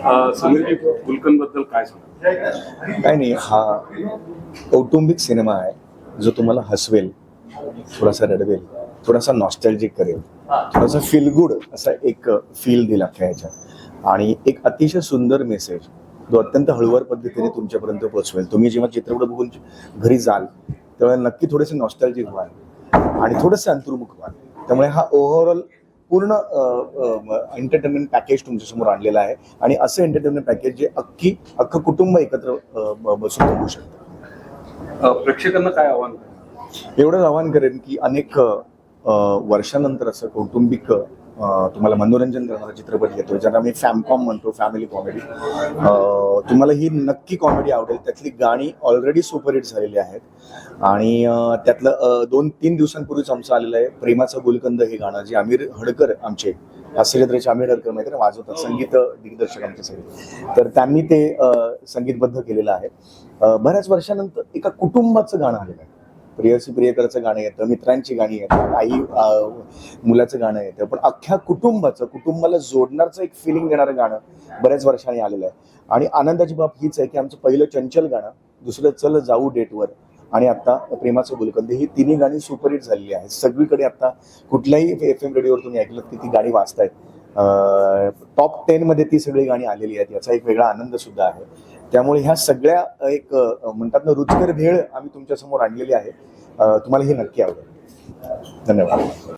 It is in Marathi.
समीरजी गुलकंदबद्दल काय सांगा? काय नाही, हा कौटुंबिक सिनेमा आहे जो तुम्हाला हसवेल, थोडासा रडवेल, थोडासा नॉस्टॅल्जिक करेल, थोडासा फील गुड असा एक फील दिला खेळायच्या आणि एक अतिशय सुंदर मेसेज जो अत्यंत हळूवार पद्धतीने तुमच्यापर्यंत पोहोचवेल. तुम्ही जेव्हा चित्रपट बघून घरी जाल तेव्हा नक्की थोडेसे नॉस्टॅल्जिक व्हाल आणि थोडंसं अंतर्मुख व्हाल. त्यामुळे हा ओव्हरऑल पूर्ण एंटरटेनमेंट पॅकेज तुमच्यासमोर आणलेला आहे आणि असं एंटरटेनमेंट पॅकेज जे अख्खं कुटुंब एकत्र बसून बघू शकतं. प्रेक्षकांना काय आव्हान? एवढंच आवाहन करेन की अनेक वर्षानंतर असं कौटुंबिक तुम्हाला मनोरंजन करणारा चित्रपट येतोय ज्याला आम्ही फॅमकॉम म्हणतो, फॅमिली कॉमेडी. तुम्हाला ही नक्की कॉमेडी आवडेल. त्यातली गाणी ऑलरेडी सुपरहिट झालेली आहेत आणि त्यातलं 2-3 दिवसांपूर्वीच आमचं आलेलं आहे प्रेमाचं गुलकंद हे गाणं, जे आमिर हडकर आमचे हास्यचित्रचे आमिर हडकर माहिती ना वाजवतात, संगीत दिग्दर्शक आमचे सगळे, तर त्यांनी ते संगीतबद्ध केलेलं आहे. बऱ्याच वर्षानंतर एका कुटुंबाचं गाणं आलेलं आहे. प्रियसी प्रियकरचं गाणं येतं, मित्रांची गाणी येतात, आई मुलाचं गाणं येतं, पण अख्ख्या कुटुंबाला जोडणारचं एक फिलिंग देणारं गाणं बऱ्याच वर्षांनी आलेलं आहे. आणि आनंदाची बाब हीच आहे की आमचं पहिलं चंचल गाणं, दुसरं चल जाऊ डेटवर आणि आता प्रेमाचं गुलकंद ही तिन्ही गाणी सुपरहिट झालेली आहेत. सगळीकडे आता कुठल्याही FM रेडिओवर तुम्ही ऐकलं की ती गाणी वाजतायत. टॉप 10 मध्ये ती सगळी गाणी आलेली आहेत. याचा एक वेगळा आनंद सुद्धा आहे. त्यामुळे ह्या सगळ्या एक म्हणतात ना रुचकर भेळ आम्ही तुमच्या समोर आणलेली आहे. तुम्हाला हे नक्की आवडेल. धन्यवाद.